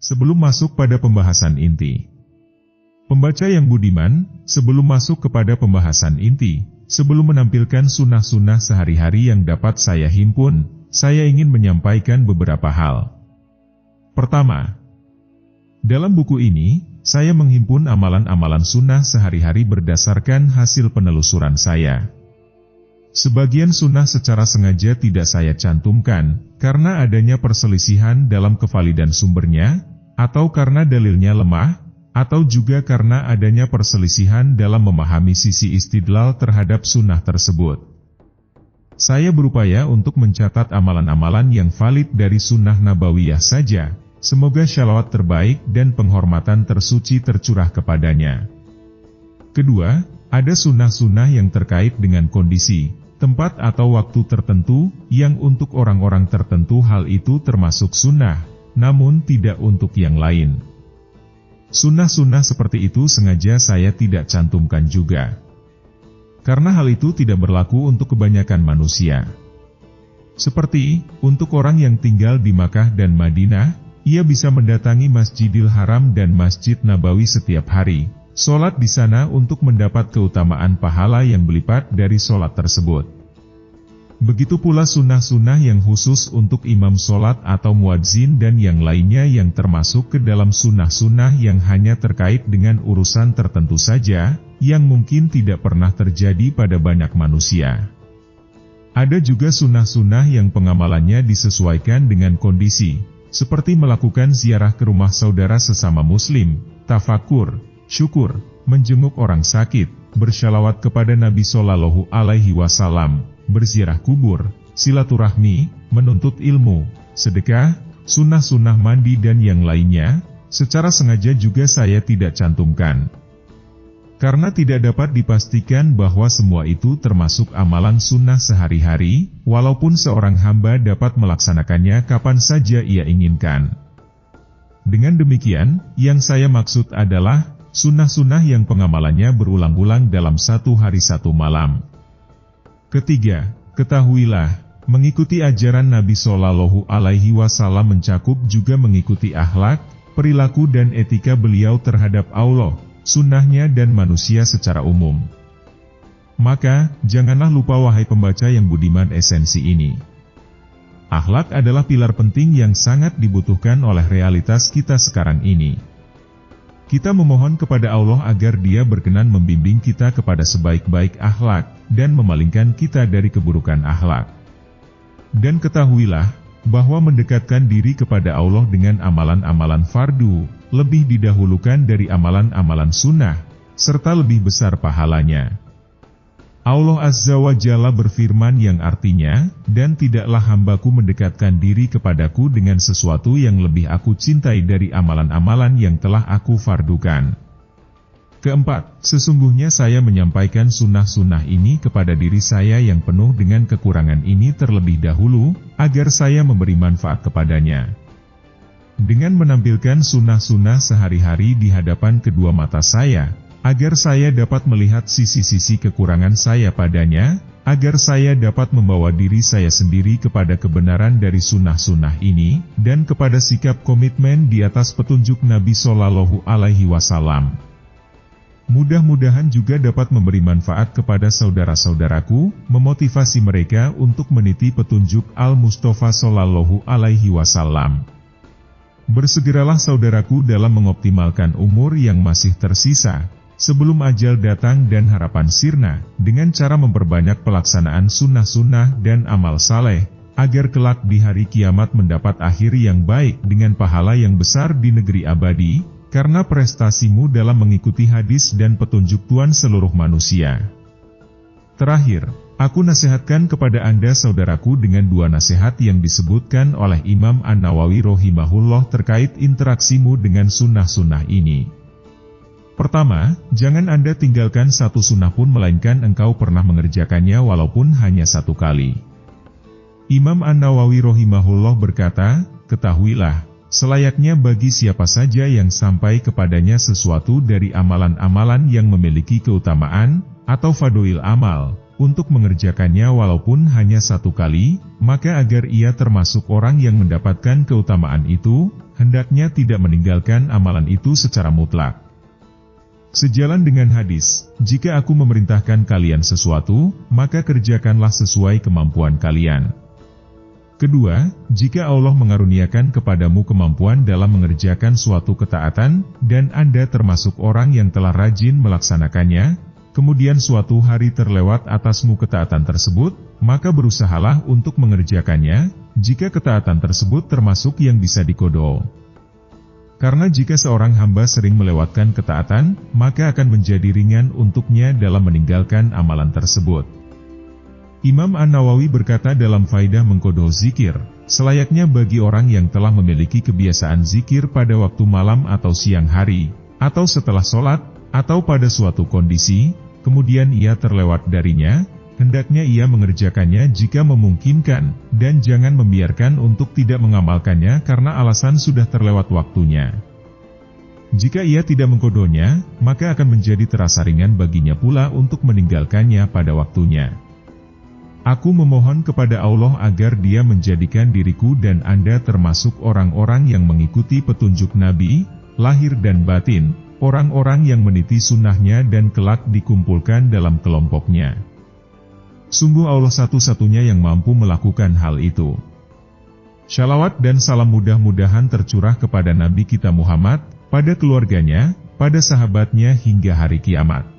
Sebelum masuk pada pembahasan inti. Pembaca yang budiman, sebelum masuk kepada pembahasan inti, sebelum menampilkan sunnah-sunnah sehari-hari yang dapat saya himpun, saya ingin menyampaikan beberapa hal. Pertama, dalam buku ini, saya menghimpun amalan-amalan sunnah sehari-hari berdasarkan hasil penelusuran saya. Sebagian sunnah secara sengaja tidak saya cantumkan, karena adanya perselisihan dalam kevalidan sumbernya, atau karena dalilnya lemah, atau juga karena adanya perselisihan dalam memahami sisi istidlal terhadap sunnah tersebut. Saya berupaya untuk mencatat amalan-amalan yang valid dari sunnah nabawiyah saja, semoga shalawat terbaik dan penghormatan tersuci tercurah kepadanya. Kedua, ada sunnah-sunnah yang terkait dengan kondisi, tempat atau waktu tertentu, yang untuk orang-orang tertentu hal itu termasuk sunnah, namun tidak untuk yang lain. Sunnah-sunnah seperti itu sengaja saya tidak cantumkan juga. Karena hal itu tidak berlaku untuk kebanyakan manusia. Seperti, untuk orang yang tinggal di Makkah dan Madinah, ia bisa mendatangi Masjidil Haram dan Masjid Nabawi setiap hari, sholat di sana untuk mendapat keutamaan pahala yang berlipat dari sholat tersebut. Begitu pula sunnah-sunnah yang khusus untuk imam sholat atau muadzin dan yang lainnya yang termasuk ke dalam sunnah-sunnah yang hanya terkait dengan urusan tertentu saja, yang mungkin tidak pernah terjadi pada banyak manusia. Ada juga sunnah-sunnah yang pengamalannya disesuaikan dengan kondisi, seperti melakukan ziarah ke rumah saudara sesama muslim, tafakur, syukur, menjenguk orang sakit, bersyalawat kepada Nabi Shallallahu Alaihi Wasallam, berziarah kubur, silaturahmi, menuntut ilmu, sedekah, sunnah-sunnah mandi dan yang lainnya, secara sengaja juga saya tidak cantumkan. Karena tidak dapat dipastikan bahwa semua itu termasuk amalan sunnah sehari-hari, walaupun seorang hamba dapat melaksanakannya kapan saja ia inginkan. Dengan demikian, yang saya maksud adalah sunnah-sunnah yang pengamalannya berulang-ulang dalam satu hari satu malam. Ketiga, ketahuilah, mengikuti ajaran Nabi Shallallahu Alaihi Wasallam mencakup juga mengikuti akhlak, perilaku dan etika beliau terhadap Allah, sunnahnya dan manusia secara umum. Maka, janganlah lupa wahai pembaca yang budiman esensi ini. Akhlak adalah pilar penting yang sangat dibutuhkan oleh realitas kita sekarang ini. Kita memohon kepada Allah agar Dia berkenan membimbing kita kepada sebaik-baik akhlak, dan memalingkan kita dari keburukan akhlak. Dan ketahuilah, bahwa mendekatkan diri kepada Allah dengan amalan-amalan fardu, lebih didahulukan dari amalan-amalan sunnah, serta lebih besar pahalanya. Allah Azza wa Jalla berfirman yang artinya, dan tidaklah hambaku mendekatkan diri kepadaku dengan sesuatu yang lebih aku cintai dari amalan-amalan yang telah aku fardukan. Keempat, sesungguhnya saya menyampaikan sunnah-sunnah ini kepada diri saya yang penuh dengan kekurangan ini terlebih dahulu, agar saya memberi manfaat kepadanya. Dengan menampilkan sunnah-sunnah sehari-hari di hadapan kedua mata saya, agar saya dapat melihat sisi-sisi kekurangan saya padanya, agar saya dapat membawa diri saya sendiri kepada kebenaran dari sunnah-sunnah ini, dan kepada sikap komitmen di atas petunjuk Nabi Shallallahu Alaihi Wasallam. Mudah-mudahan juga dapat memberi manfaat kepada saudara-saudaraku, memotivasi mereka untuk meniti petunjuk Al-Mustafa Shallallahu Alaihi Wasallam. Bersegeralah saudaraku dalam mengoptimalkan umur yang masih tersisa, sebelum ajal datang dan harapan sirna, dengan cara memperbanyak pelaksanaan sunnah-sunnah dan amal saleh, agar kelak di hari kiamat mendapat akhir yang baik dengan pahala yang besar di negeri abadi, karena prestasimu dalam mengikuti hadis dan petunjuk Tuhan seluruh manusia. Terakhir, aku nasihatkan kepada Anda saudaraku dengan dua nasihat yang disebutkan oleh Imam An-Nawawi rahimahullah terkait interaksimu dengan sunnah-sunnah ini. Pertama, jangan Anda tinggalkan satu sunnah pun melainkan engkau pernah mengerjakannya walaupun hanya satu kali. Imam An-Nawawi rahimahullah berkata, ketahuilah, selayaknya bagi siapa saja yang sampai kepadanya sesuatu dari amalan-amalan yang memiliki keutamaan, atau fadhil amal, untuk mengerjakannya walaupun hanya satu kali, maka agar ia termasuk orang yang mendapatkan keutamaan itu, hendaknya tidak meninggalkan amalan itu secara mutlak. Sejalan dengan hadis, jika aku memerintahkan kalian sesuatu, maka kerjakanlah sesuai kemampuan kalian. Kedua, jika Allah mengaruniakan kepadamu kemampuan dalam mengerjakan suatu ketaatan, dan Anda termasuk orang yang telah rajin melaksanakannya, kemudian suatu hari terlewat atasmu ketaatan tersebut, maka berusahalah untuk mengerjakannya, jika ketaatan tersebut termasuk yang bisa diqadha. Karena jika seorang hamba sering melewatkan ketaatan, maka akan menjadi ringan untuknya dalam meninggalkan amalan tersebut. Imam An-Nawawi berkata dalam Faidah Mengqadha Zikir, selayaknya bagi orang yang telah memiliki kebiasaan zikir pada waktu malam atau siang hari, atau setelah sholat, atau pada suatu kondisi, kemudian ia terlewat darinya, hendaknya ia mengerjakannya jika memungkinkan, dan jangan membiarkan untuk tidak mengamalkannya karena alasan sudah terlewat waktunya. Jika ia tidak mengqadhanya, maka akan menjadi terasa ringan baginya pula untuk meninggalkannya pada waktunya. Aku memohon kepada Allah agar Dia menjadikan diriku dan Anda termasuk orang-orang yang mengikuti petunjuk Nabi, lahir dan batin, orang-orang yang meniti sunnahnya dan kelak dikumpulkan dalam kelompoknya. Sungguh Allah satu-satunya yang mampu melakukan hal itu. Shalawat dan salam mudah-mudahan tercurah kepada Nabi kita Muhammad, pada keluarganya, pada sahabatnya hingga hari kiamat.